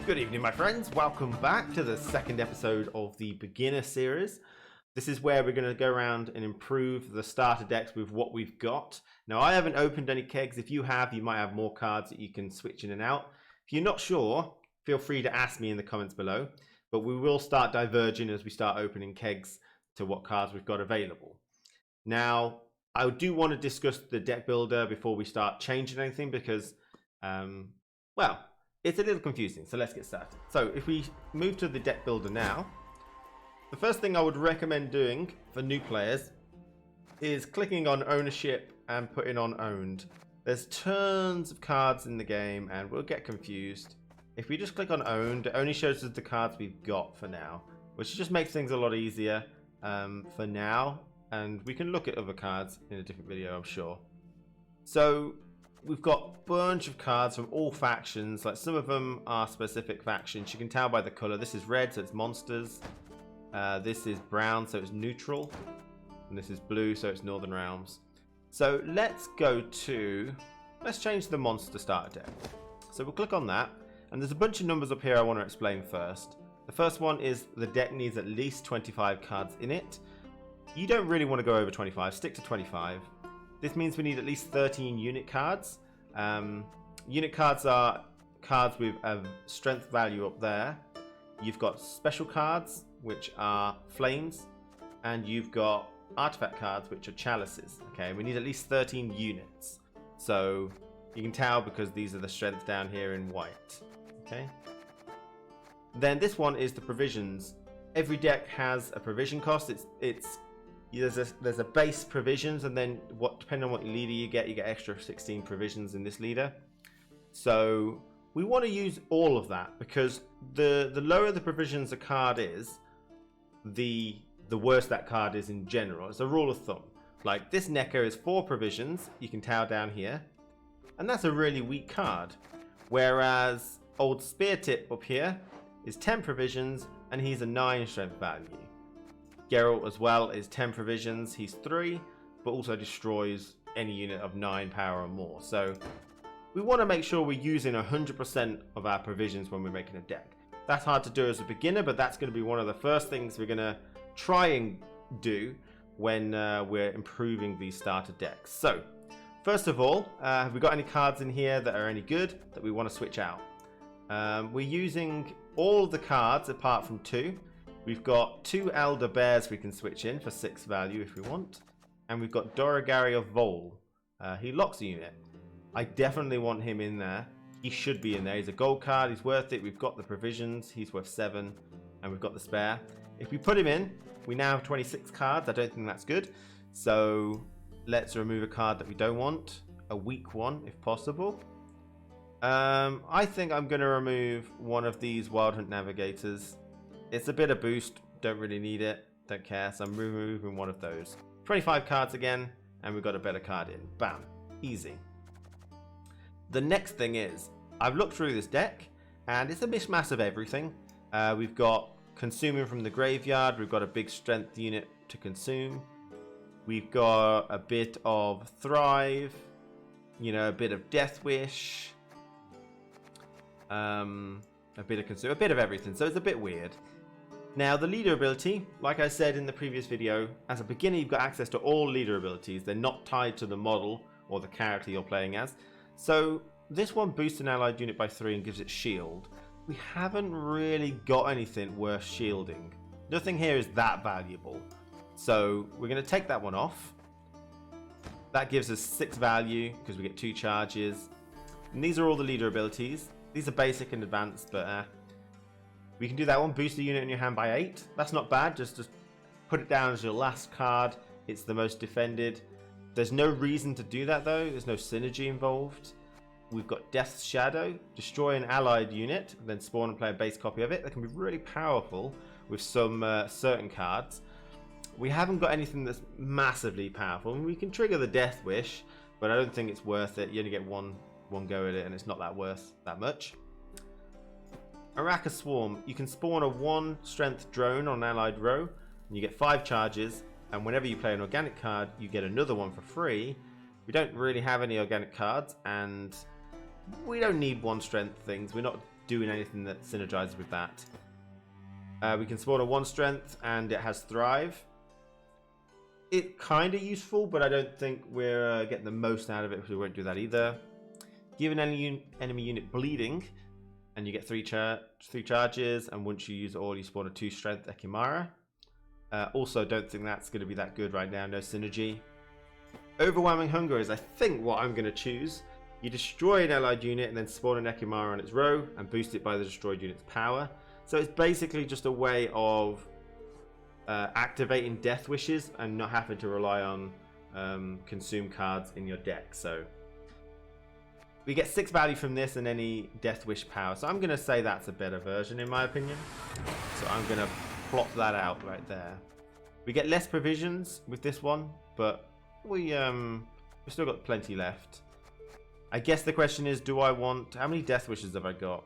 Good evening, my friends. Welcome back to the second episode of the beginner series. This is where we're going to go around and improve the starter decks with what we've got. Now, I haven't opened any kegs. If you have, you might have more cards that you can switch in and out. If you're not sure, feel free to ask me in the comments below. But we will start diverging as we start opening kegs to what cards we've got available. Now, I do want to discuss the deck builder before we start changing anything because, well, it's a little confusing. So let's get started. So if we move to the deck builder now, the first thing I would recommend doing for new players is clicking on ownership and putting on owned. There's tons of cards in the game and we'll get confused. If we just click on owned, it only shows us the cards we've got for now, which just makes things a lot easier for now. And we can look at other cards in a different video, I'm sure. So we've got a bunch of cards from all factions. Like some of them are specific factions. You can tell by the color. This is red, so it's monsters. This is brown, so it's neutral. And this is blue, so it's Northern Realms. So let's change the monster starter deck. So we'll click on that. And there's a bunch of numbers up here I want to explain first. The first one is the deck needs at least 25 cards in it. You don't really want to go over 25, stick to 25. This means we need at least 13 unit cards. Unit cards are cards with a strength value up there. You've got special cards, which are flames, and you've got artifact cards, which are chalices. Okay, we need at least 13 units. So you can tell because these are the strength down here in white. Okay. Then this one is the provisions. Every deck has a provision cost. There's a base provisions, and then depending on what leader you get extra 16 provisions in this leader. So we want to use all of that because the lower the provisions a card is, the worse that card is in general. It's a rule of thumb. Like this Necker is 4 provisions, you can tell down here, and that's a really weak card. Whereas old Spear Tip up here is 10 provisions and he's a 9 strength value. Geralt as well is 10 provisions, he's 3, but also destroys any unit of 9 power or more. So we want to make sure we're using 100% of our provisions when we're making a deck. That's hard to do as a beginner, but that's going to be one of the first things we're going to try and do when we're improving these starter decks. So first of all, have we got any cards in here that are any good that we want to switch out? We're using all the cards apart from 2. We've got 2 Elder Bears we can switch in for 6 value if we want. And we've got Doragari of Vol. He locks a unit. I definitely want him in there. He should be in there. He's a gold card. He's worth it. We've got the provisions. He's worth 7. And we've got the spare. If we put him in, we now have 26 cards. I don't think that's good. So let's remove a card that we don't want. A weak one if possible. I think I'm going to remove one of these Wild Hunt Navigators. It's a bit of boost, don't really need it, don't care, so I'm removing one of those. 25 cards again, and we've got a better card in. Bam, easy. The next thing is, I've looked through this deck, and it's a mishmash of everything. We've got Consuming from the Graveyard, we've got a big strength unit to consume. We've got a bit of Thrive, you know, a bit of Death Wish, a bit of Consume, a bit of everything, so it's a bit weird. Now, the leader ability, like I said in the previous video, as a beginner you've got access to all leader abilities. They're not tied to the model or the character you're playing as. So this one boosts an allied unit by 3 and gives it shield. We haven't really got anything worth shielding. Nothing here is that valuable. So we're going to take that one off. That gives us 6 value because we get 2 charges. And these are all the leader abilities. These are basic and advanced, but we can do that one. Boost the unit in your hand by 8. That's not bad. Just put it down as your last card. It's the most defended. There's no reason to do that though. There's no synergy involved. We've got Death's Shadow. Destroy an allied unit, then spawn and play a base copy of it. That can be really powerful with some certain cards. We haven't got anything that's massively powerful. We can trigger the Death Wish, but I don't think it's worth it. You only get one go at it, and it's not that worth that much. Araka Swarm. You can spawn a 1 strength drone on an allied row, and you get 5 charges. And whenever you play an organic card, you get another one for free. We don't really have any organic cards, and we don't need 1 strength things. We're not doing anything that synergizes with that. We can spawn a 1 strength, and it has thrive. It's kind of useful, but I don't think we're getting the most out of it, because we won't do that either. Give an enemy unit bleeding, and you get 3 charges, and once you use it all, you spawn a 2 strength Ekimara. Also, don't think that's going to be that good right now, no synergy. Overwhelming Hunger is, I think, what I'm going to choose. You destroy an allied unit and then spawn an Ekimara on its row and boost it by the destroyed unit's power. So it's basically just a way of activating Death Wishes and not having to rely on consume cards in your deck. So we get 6 value from this and any Death Wish power. So I'm going to say that's a better version in my opinion. So I'm going to plot that out right there. We get less provisions with this one, but we've still got plenty left. I guess the question is, do I want... How many Death Wishes have I got?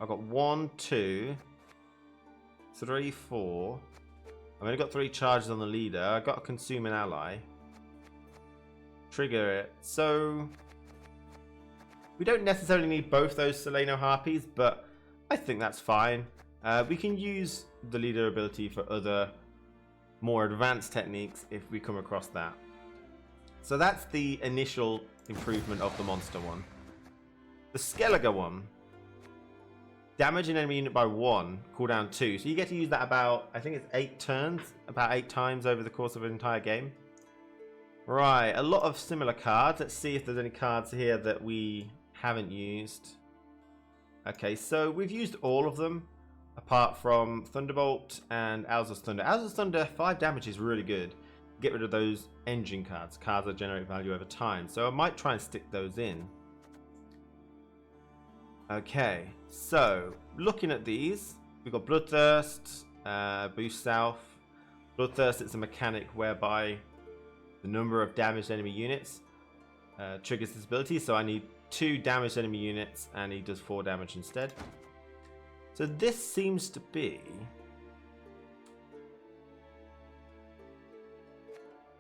I've got 1, 2, 3, 4. I've only got 3 charges on the leader. I've got to consume an ally. Trigger it. So we don't necessarily need both those Seleno Harpies, but I think that's fine. We can use the leader ability for other more advanced techniques if we come across that. So that's the initial improvement of the monster one. The Skellige one. Damage an enemy unit by 1, cooldown 2. So you get to use that about, I think it's 8 turns, about 8 times over the course of an entire game. Right, a lot of similar cards. Let's see if there's any cards here that we haven't used. Okay, so we've used all of them, apart from Thunderbolt and Alzur's Thunder. Alzur's Thunder, 5 damage is really good. Get rid of those engine cards, cards that generate value over time. So I might try and stick those in. Okay, so looking at these, we've got Bloodthirst, Boost South. Bloodthirst, it's a mechanic whereby the number of damaged enemy units triggers this ability. So I need 2 damaged enemy units, and he does 4 damage instead. So this seems to be...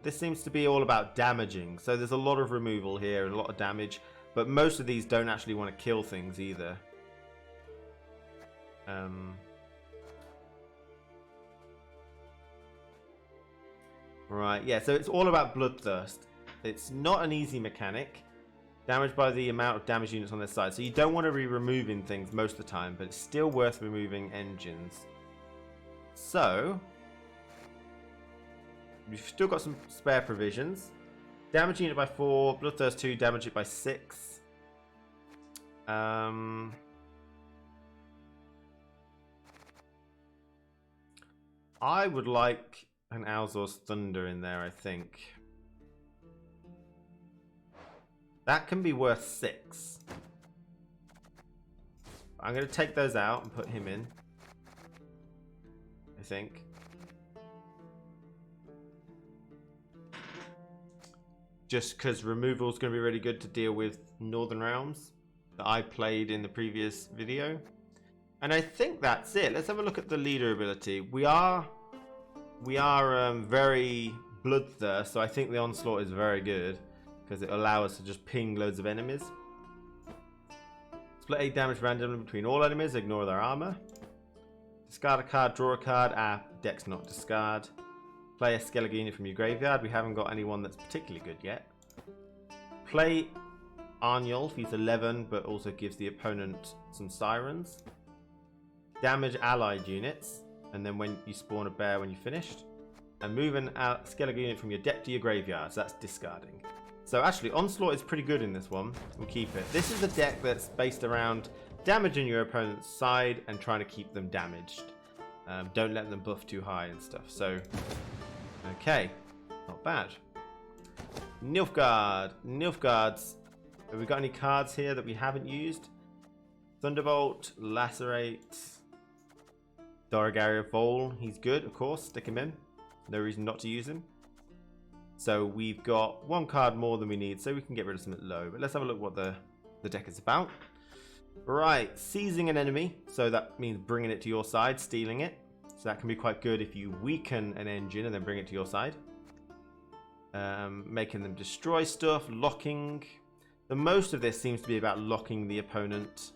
This seems to be all about damaging. So there's a lot of removal here and a lot of damage. But most of these don't actually want to kill things either. Right, yeah, so it's all about Bloodthirst. It's not an easy mechanic. Damaged by the amount of damage units on this side. So you don't want to be removing things most of the time, but it's still worth removing engines. So we've still got some spare provisions. Damage unit by 4, Bloodthirst 2, damage it by 6. I would like an Alzur's Thunder in there, I think. That can be worth 6. I'm going to take those out and put him in, I think. Just because removal is going to be really good to deal with Northern Realms that I played in the previous video. And I think that's it. Let's have a look at the leader ability. We are very Bloodthirst, so I think the Onslaught is very good because it allows us to just ping loads of enemies. Split 8 damage randomly between all enemies, ignore their armor. Discard a card, draw a card. Deck's not discard. Play a Skellige unit from your graveyard. We haven't got anyone that's particularly good yet. Play Arnulf. He's 11, but also gives the opponent some sirens. Damage allied units, and then when you spawn a bear when you're finished. And move an Skellige unit from your deck to your graveyard. So that's discarding. So actually, Onslaught is pretty good in this one. We'll keep it. This is a deck that's based around damaging your opponent's side and trying to keep them damaged. Don't let them buff too high and stuff. So, okay, not bad. Nilfgaard. Nilfgaard's. Have we got any cards here that we haven't used? Thunderbolt, Lacerate, Doragaria Vol. He's good, of course. Stick him in. No reason not to use him. So we've got 1 card more than we need, so we can get rid of something low. But let's have a look what the deck is about. Right, seizing an enemy. So that means bringing it to your side, stealing it. So that can be quite good if you weaken an engine and then bring it to your side. Making them destroy stuff, locking. The most of this seems to be about locking the opponent.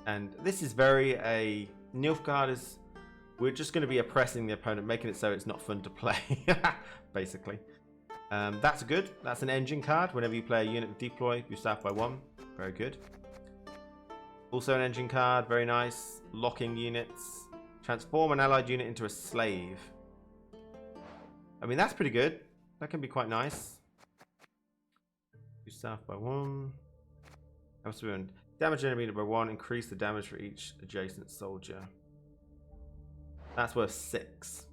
And this is very Nilfgaard is... We're just going to be oppressing the opponent, making it so it's not fun to play, basically. That's good. That's an engine card. Whenever you play a unit with deploy, you staff by 1. Very good. Also an engine card. Very nice. Locking units. Transform an allied unit into a slave. I mean, that's pretty good. That can be quite nice. You staff by 1. Damage enemy unit by 1. Increase the damage for each adjacent soldier. That's worth 6.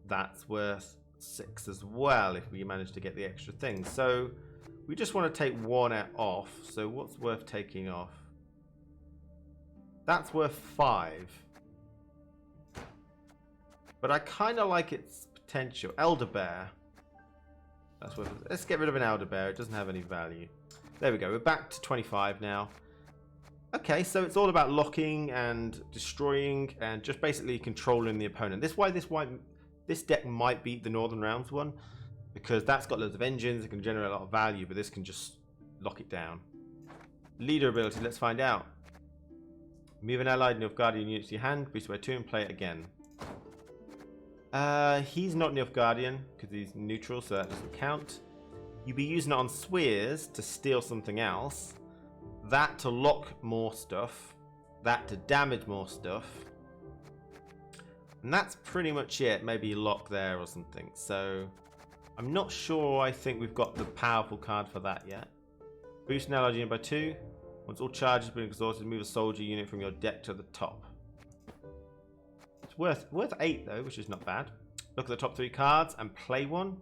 That's worth 6 as well if we manage to get the extra thing. So we just want to take 1 off. So what's worth taking off? That's worth 5. But I kind of like its potential. Elder Bear. That's worth. Let's get rid of an Elder Bear. It doesn't have any value. There we go. We're back to 25 now. Okay, so it's all about locking and destroying and just basically controlling the opponent. This deck might beat the Northern Realms one because that's got loads of engines. It can generate a lot of value, but this can just lock it down. Leader ability, let's find out. Move an allied Nilfgaardian unit to your hand, boost by 2 and play it again. He's not Nilfgaardian because he's neutral, so that doesn't count. You'd be using it on Swears to steal something else. That to lock more stuff. That to damage more stuff. And that's pretty much it. Maybe lock there or something. So I'm not sure I think we've got the powerful card for that yet. Boost an allied unit by 2. Once all charges have been exhausted, move a soldier unit from your deck to the top. It's worth 8 though, which is not bad. Look at the top 3 cards and play one.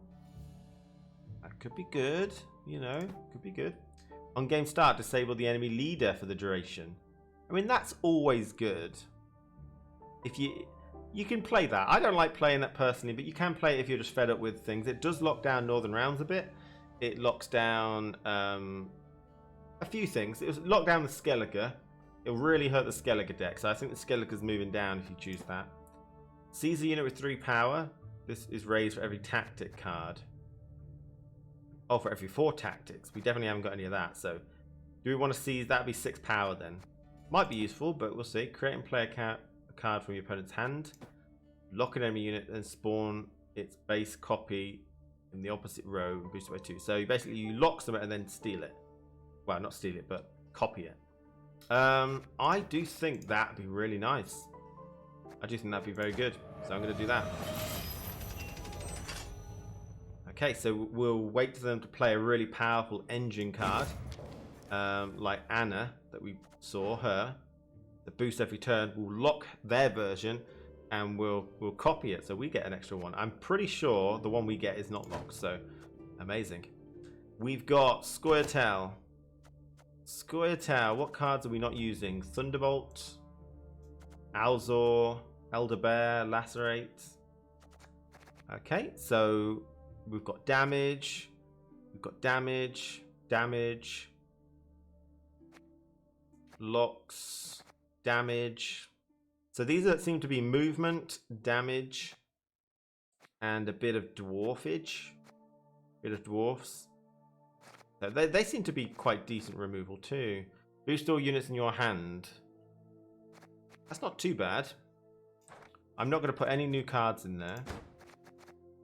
That could be good. You know, could be good. On game start, disable the enemy leader for the duration. I mean, that's always good. If you can play that. I don't like playing that personally, but you can play it if you're just fed up with things. It does lock down Northern Realms a bit. It locks down a few things. It was lock down the Skellige. It'll really hurt the Skellige deck. So I think the Skellige's moving down if you choose that. Seize a unit with 3 power. This is raised for every tactic card. Oh, for every 4 tactics. We definitely haven't got any of that. So do we want to seize? That'd be 6 power then. Might be useful, but we'll see. Create and play a card from your opponent's hand. Lock an enemy unit and spawn its base copy in the opposite row and boost it by 2. So basically you lock something and then steal it. Well, not steal it, but copy it. I do think that'd be really nice. I do think that'd be very good. So I'm going to do that. Okay, so we'll wait for them to play a really powerful engine card. Like Anna, that we saw her. The boost every turn. We'll lock their version and we'll copy it. So we get an extra one. I'm pretty sure the one we get is not locked. So amazing. We've got Scoia'tael. Scoia'tael. What cards are we not using? Thunderbolt. Alzor. Elder Bear. Lacerate. Okay, so we've got damage. We've got damage. Damage. Locks. Damage. So these seem to be movement, damage, and a bit of dwarfage. Bit of dwarfs. So they seem to be quite decent removal too. Boost all units in your hand. That's not too bad. I'm not going to put any new cards in there.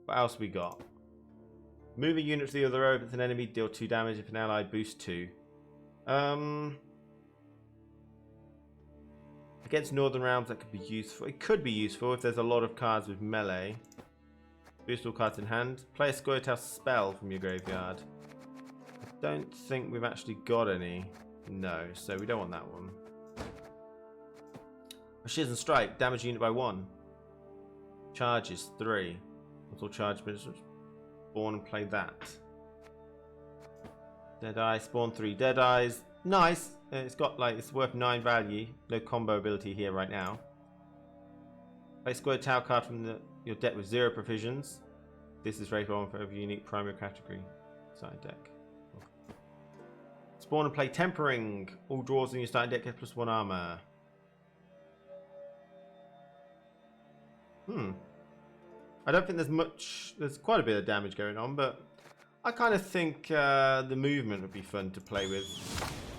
What else we got? Move a unit to the other row if it's an enemy, deal 2 damage. If an ally, boost 2. Against Northern Realms, that could be useful. It could be useful if there's a lot of cards with melee. Boost all cards in hand. Play a Scoia'tael spell from your graveyard. I don't think we've actually got any. No, so we don't want that one. Shears and Strike. Damage unit by 1. Charges 3. What's all charge ministers? Spawn and play that. Deadeye. Spawn 3 Deadeyes. Nice. It's got like it's worth 9 value. No combo ability here right now. Play Scoia'tael card from your deck with 0 provisions. This is rated on for every unique primary category side deck. Spawn and play Tempering. All draws in your starting deck get +1 armor. I don't think there's much. There's quite a bit of damage going on, but I kind of think the movement would be fun to play with.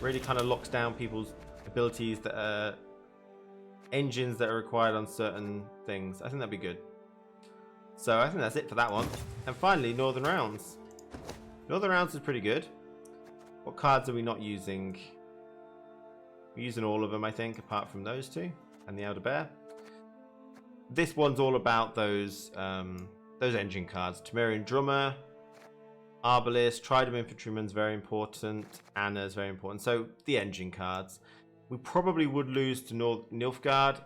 Really kind of locks down people's abilities that are engines that are required on certain things. I think that'd be good. So I think that's it for that one. And finally, Northern Rounds. Northern Rounds is pretty good. What cards are we not using? We're using all of them, I think, apart from those two and the Elder Bear. This one's all about those engine cards. Temerian Drummer, Arbalist, Trident Infantryman's very important, Anna's very important. So the engine cards. We probably would lose to Nilfgaard.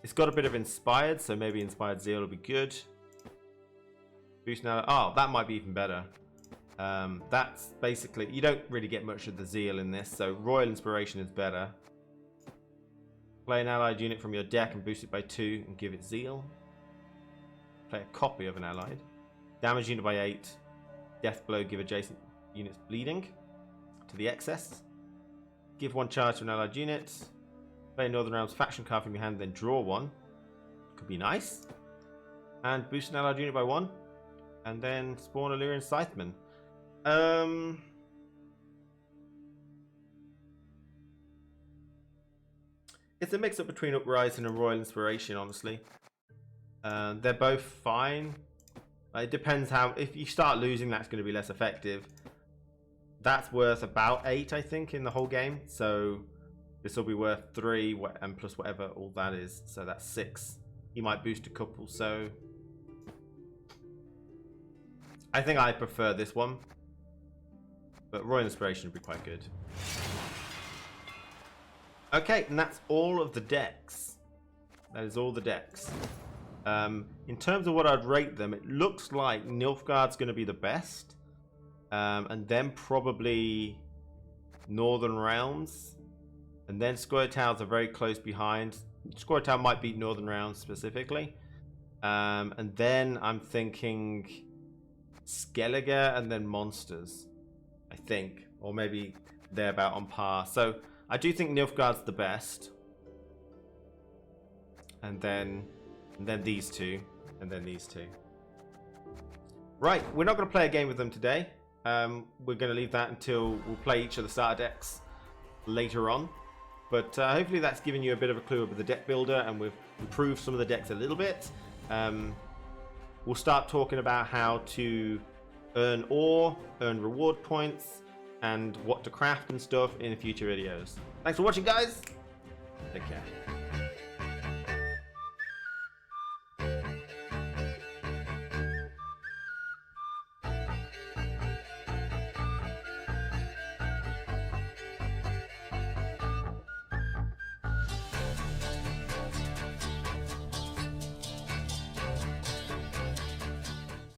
It's got a bit of Inspired, so maybe Inspired Zeal will be good. Boost now. Oh, that might be even better. That's basically, you don't really get much of the Zeal in this, so Royal Inspiration is better. Play an allied unit from your deck and boost it by 2 and give it Zeal. Play a copy of an allied. Damage unit by 8. Death blow, give adjacent units bleeding to the excess. Give 1 charge to an allied unit. Play Northern Realms faction card from your hand, then draw 1. Could be nice. And boost an allied unit by 1. And then spawn Illyrian Scytheman. It's a mix-up between Uprising and Royal Inspiration, honestly. They're both fine. It depends how... If you start losing, that's going to be less effective. That's worth about 8, I think, in the whole game. So this will be worth 3, and plus whatever all that is. So that's 6. You might boost a couple, so... I think I prefer this one. But Royal Inspiration would be quite good. Okay, and that's all of the decks. That is all the decks. In terms of what I'd rate them, it looks like Nilfgaard's going to be the best. And then probably Northern Realms. And then Scoia'taels are very close behind. Scoia'tael might beat Northern Realms specifically. And then I'm thinking Skellige and then Monsters, I think. Or maybe they're about on par. So I do think Nilfgaard's the best. And then these two. And then these two. Right, we're not going to play a game with them today. We're going to leave that until we'll play each of the starter decks later on. But hopefully that's given you a bit of a clue about the deck builder, and we've improved some of the decks a little bit. We'll start talking about how to earn ore, earn reward points, and what to craft and stuff in future videos. Thanks for watching, guys. Take care.